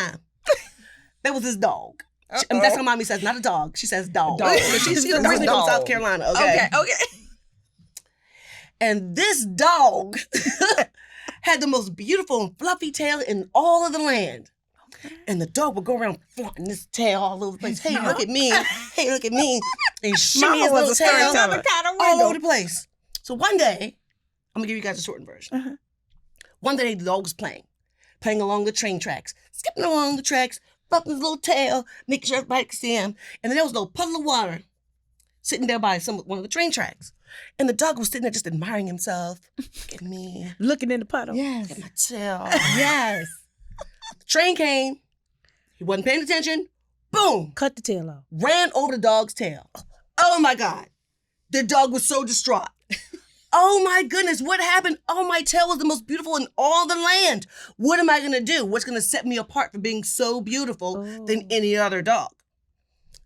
time. That was his dog. That's what mommy says, not a dog. She says dog. She's originally from South Carolina. Okay. And this dog had the most beautiful and fluffy tail in all of the land. Okay. And the dog would go around flaunting this tail all over the place. Hey, look at me. Hey, look at me. And shimmy his little tail all over the place. So one day, I'm going to give you guys a shortened version. Uh-huh. One day, the dog was playing along the train tracks, skipping along the tracks, fluffing his little tail, making sure everybody could see him. And then there was a little puddle of water sitting there by one of the train tracks. And the dog was sitting there just admiring himself. Look at me. Looking in the puddle. Yes. Look at my tail. Yes. The train came. He wasn't paying attention. Boom. Cut the tail off. Ran over the dog's tail. Oh, my God. The dog was so distraught. Oh, my goodness. What happened? Oh, my tail was the most beautiful in all the land. What am I going to do? What's going to set me apart from being so beautiful than any other dog?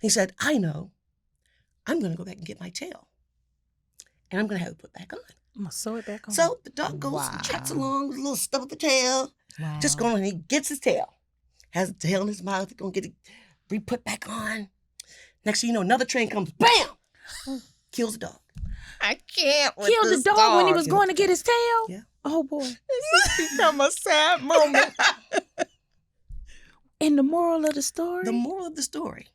He said, I know. I'm going to go back and get my tail. And I'm going to have it put back on. I'm going to sew it back on. So the dog goes and trots along with a little stuff with the tail. Wow. Just going, and he gets his tail. Has the tail in his mouth. He's going to get it re-put back on. Next thing you know, another train comes. Bam! Kills the dog. I can't with Killed the dog when he was going to get his tail? Yeah. Oh, boy. This has become a sad moment. And the moral of the story? The moral of the story.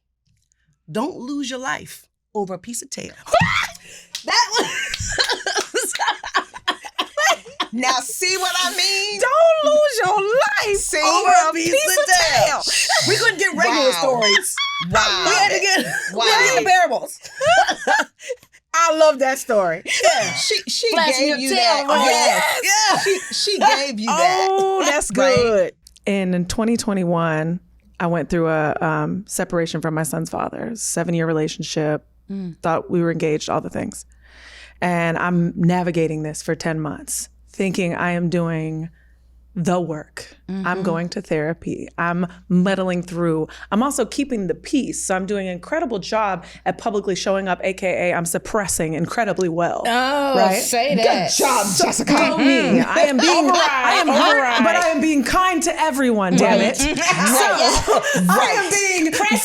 Don't lose your life over a piece of tail. That was... Now see what I mean? Don't lose your life over a piece of tail. We couldn't get regular stories. Wow. We had to get the parables. I love that story. Yeah. She Flashing gave you tail. that. Oh, yes. Yeah. She gave you that. Oh, that's good. Right. And in 2021, I went through a separation from my son's father. 7-year relationship. Thought we were engaged, all the things. And I'm navigating this for 10 months, thinking I am doing the work. I'm going to therapy. I'm muddling through. I'm also keeping the peace. So I'm doing an incredible job at publicly showing up, AKA I'm suppressing incredibly well. Oh, right? say that. Good job, Jessica. Me. I am being hurt, but I am being kind to everyone, damn it. I am being very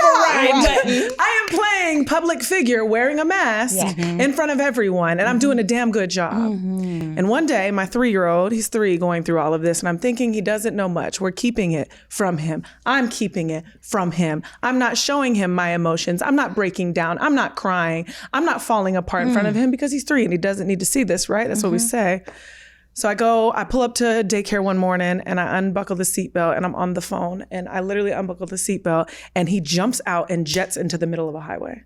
kind. I am playing public figure wearing a mask in front of everyone, and I'm doing a damn good job. And one day, my 3-year-old, he's 3, going through all of this, and I'm thinking he doesn't know much. We're keeping it from him. I'm keeping it from him. I'm not showing him my emotions. I'm not breaking down. I'm not crying. I'm not falling apart in front of him because he's 3 and he doesn't need to see this, right? That's what we say. So I pull up to daycare one morning and I unbuckle the seatbelt and I'm on the phone and I literally unbuckle the seatbelt and he jumps out and jets into the middle of a highway.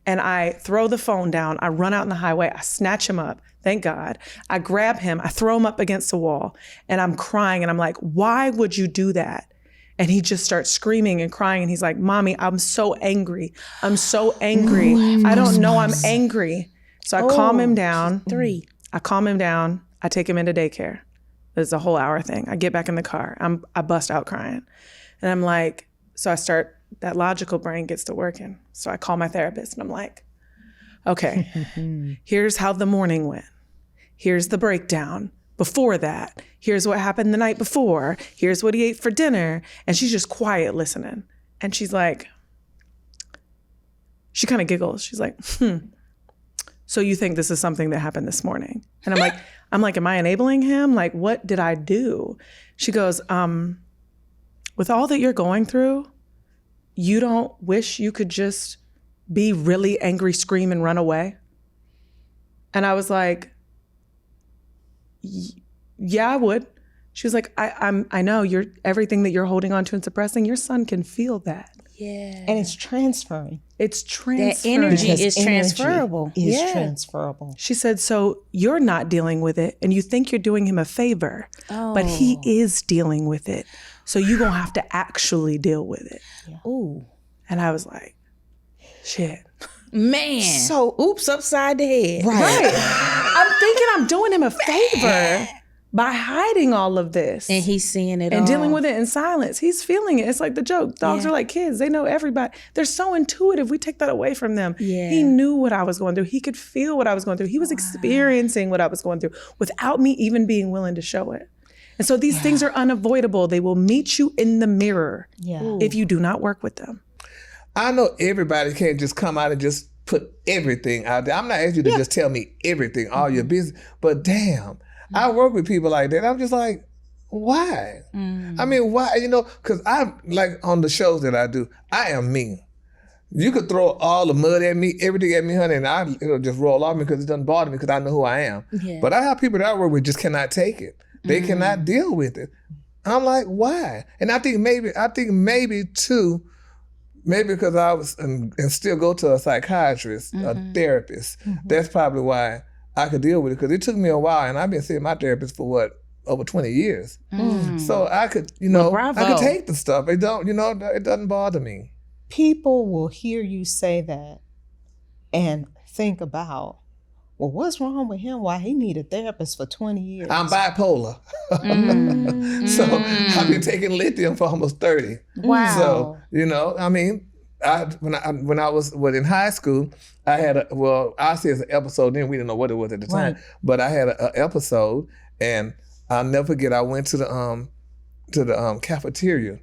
And I throw the phone down, I run out in the highway, I snatch him up, thank God. I grab him, I throw him up against the wall and I'm crying and I'm like, why would you do that? And he just starts screaming and crying and he's like, Mommy, I'm so angry. I'm so angry. I don't know I'm angry. So I calm him down. 3. I calm him down. I take him into daycare. It's a whole hour thing. I get back in the car. I bust out crying. And I'm like, so I start, that logical brain gets to working. So I call my therapist and I'm like, okay, here's how the morning went. Here's the breakdown. Before that, here's what happened the night before. Here's what he ate for dinner. And she's just quiet listening. And she's like, she kind of giggles. She's like, so you think this is something that happened this morning? And I'm like, am I enabling him? Like, what did I do? She goes, with all that you're going through, you don't wish you could just be really angry, scream, and run away? And I was like, yeah, I would. She was like, I know you're everything that you're holding on to and suppressing, your son can feel that. Yeah. And it's transferring. It's transferring. That energy is transferable. Is transferable. She said, so you're not dealing with it and you think you're doing him a favor, but he is dealing with it. So you're going to have to actually deal with it. Yeah. Ooh. And I was like, shit. Man. So, oops, upside the head. Right. I'm thinking I'm doing him a favor by hiding all of this. And he's seeing it and dealing with it in silence. He's feeling it. It's like the joke. Dogs are like kids. They know everybody. They're so intuitive. We take that away from them. Yeah. He knew what I was going through. He could feel what I was going through. He was experiencing what I was going through without me even being willing to show it. And so these things are unavoidable. They will meet you in the mirror if you do not work with them. I know everybody can't just come out and just put everything out there. I'm not asking you to just tell me everything, all your business, but damn, I work with people like that. I'm just like, why? I mean, why? You know, because I'm like on the shows that I do, I am mean. You could throw all the mud at me, everything at me, honey, and it'll just roll off me because it doesn't bother me because I know who I am. Yeah. But I have people that I work with just cannot take it. They cannot deal with it. I'm like, why? And I think maybe too, maybe because I was and still go to a psychiatrist, a therapist. That's probably why I could deal with it because it took me a while, and I've been seeing my therapist for over 20 years. So I could, I could take the stuff. It doesn't bother me. People will hear you say that and think about, well, what's wrong with him? Why he need a therapist for 20 years? I'm bipolar. So I've been taking lithium for almost 30. Wow. So, I mean, when I was in high school, I had I say it's an episode, then we didn't know what it was at the time, but I had an episode, and I'll never forget, I went to the cafeteria.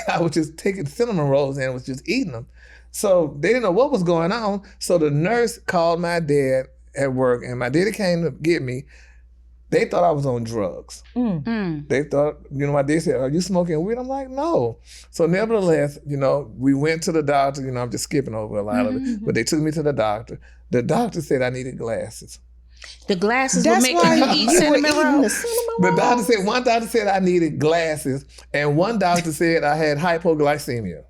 I was just taking cinnamon rolls and was just eating them. So they didn't know what was going on. So the nurse called my dad at work, and my daddy came to get me. They thought I was on drugs. They thought, my dad said, "Are you smoking weed?" I'm like, "No." So nevertheless, we went to the doctor. I'm just skipping over a lot of it, but they took me to the doctor. The doctor said I needed glasses. The glasses were making you eat cinnamon rolls. One doctor said I needed glasses, and one doctor said I had hypoglycemia.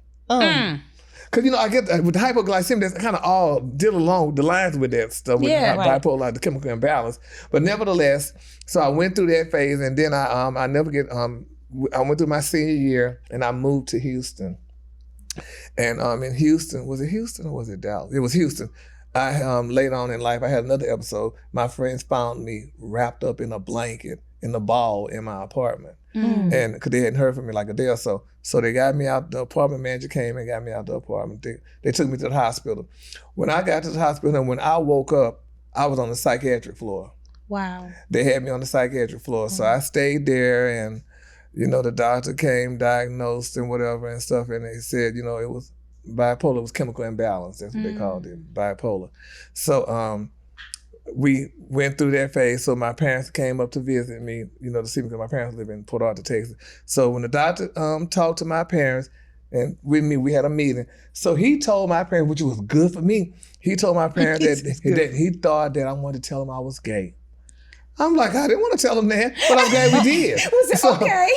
Because, I get with the hypoglycemia, that's kind of all deal along the lines with that stuff, with bipolar, the chemical imbalance. But nevertheless, so I went through that phase, and then I went through my senior year, and I moved to Houston. And in Houston, was it Houston or was it Dallas? It was Houston. Later on in life, I had another episode. My friends found me wrapped up in a blanket in the ball in my apartment. And because they hadn't heard from me like a day or so. So they got me out, the apartment manager came and got me out the apartment. They took me to the hospital. When I got to the hospital and when I woke up, I was on the psychiatric floor. Wow. They had me on the psychiatric floor. So I stayed there, and, the doctor came, diagnosed and whatever and stuff. And they said, it was bipolar, it was chemical imbalance. That's what they called it, bipolar. So we went through that phase. So my parents came up to visit me, to see me, because my parents live in Port Arthur, Texas. So when the doctor talked to my parents, and with me, we had a meeting. So he told my parents, which was good for me, he told my parents that he thought that I wanted to tell them I was gay. I'm like, I didn't want to tell them that, but I'm glad we did. Was it okay?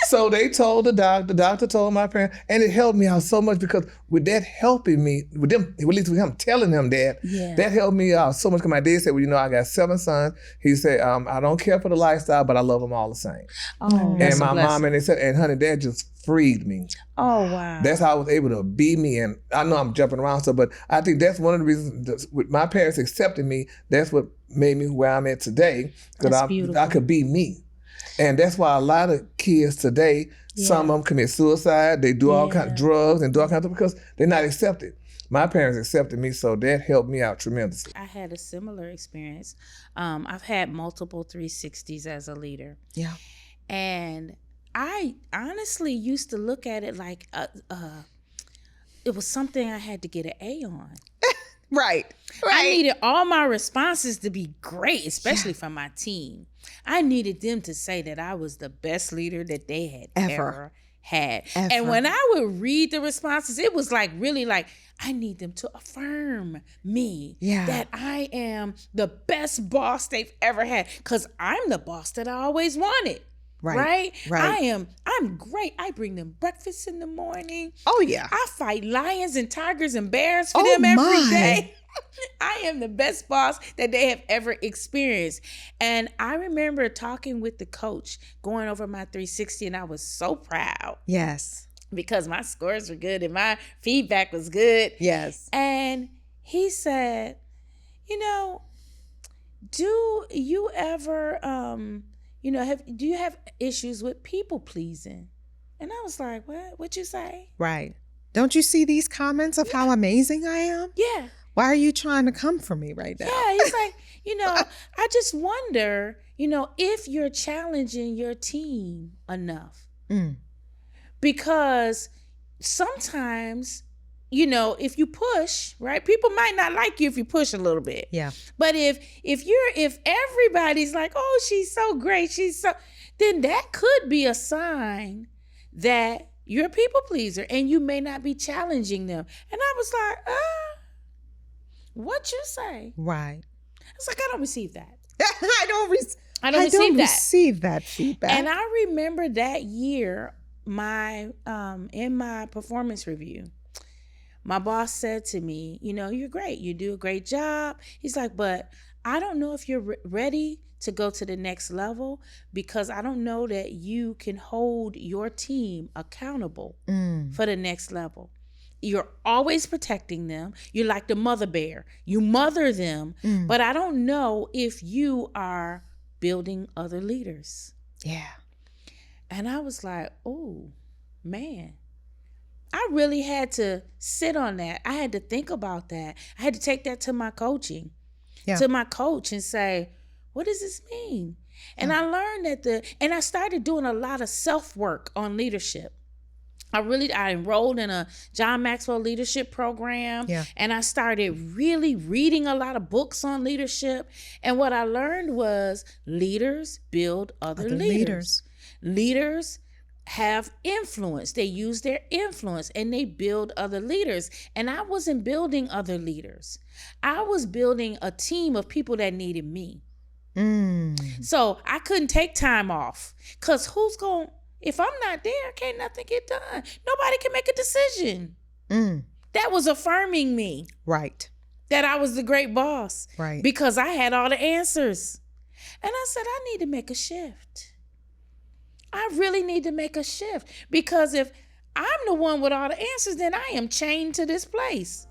So they told the doctor told my parents, and it helped me out so much because with that helping me, with them, at least with him telling them that, that helped me out so much. Because my dad said, well, I got 7 sons. He said, I don't care for the lifestyle, but I love them all the same. Oh, and my mom, and they said, and honey, that just freed me. Oh, wow. That's how I was able to be me. And I know I'm jumping around stuff, but I think that's one of the reasons with my parents accepting me, that's what made me where I'm at today. Because I could be me. And that's why a lot of kids today, some of them commit suicide, they do all kinds of drugs and do all kinds of because they're not accepted. My parents accepted me, so that helped me out tremendously. I had a similar experience. I've had multiple 360s as a leader. Yeah. And I honestly used to look at it like it was something I had to get an A on. Right. I needed all my responses to be great, especially from my team. I needed them to say that I was the best leader that they had ever had. And when I would read the responses, it was like really like, I need them to affirm me that I am the best boss they've ever had, because I'm the boss that I always wanted. Right. I'm great. I bring them breakfast in the morning. Oh, yeah. I fight lions and tigers and bears for them every day. I am the best boss that they have ever experienced. And I remember talking with the coach, going over my 360, and I was so proud. Yes. Because my scores were good and my feedback was good. Yes. And he said, do you ever, do you have issues with people pleasing? And I was like, what'd you say? Right. Don't you see these comments of how amazing I am? Yeah. Why are you trying to come for me right now? Yeah, he's like, I just wonder, if you're challenging your team enough. Because sometimes, if you push, right, people might not like you if you push a little bit. Yeah. But if everybody's like, oh, she's so great, then that could be a sign that you're a people pleaser and you may not be challenging them. And I was like, what you say? Right. It's like, I don't receive that. I don't receive that feedback. And I remember that year, in my performance review, my boss said to me, you're great. You do a great job. He's like, but I don't know if you're ready to go to the next level because I don't know that you can hold your team accountable for the next level. You're always protecting them. You're like the mother bear. You mother them, but I don't know if you are building other leaders. Yeah. And I was like, oh, man. I really had to sit on that. I had to think about that. I had to take that to my coaching, to my coach and say, what does this mean? And I learned and I started doing a lot of self-work on leadership. I enrolled in a John Maxwell leadership program, and I started really reading a lot of books on leadership. And what I learned was leaders build other leaders. Leaders have influence. They use their influence and they build other leaders. And I wasn't building other leaders. I was building a team of people that needed me. So I couldn't take time off because if I'm not there, can't nothing get done. Nobody can make a decision. That was affirming me. Right. That I was the great boss. Right. Because I had all the answers. And I said, I need to make a shift. I really need to make a shift. Because if I'm the one with all the answers, then I am chained to this place.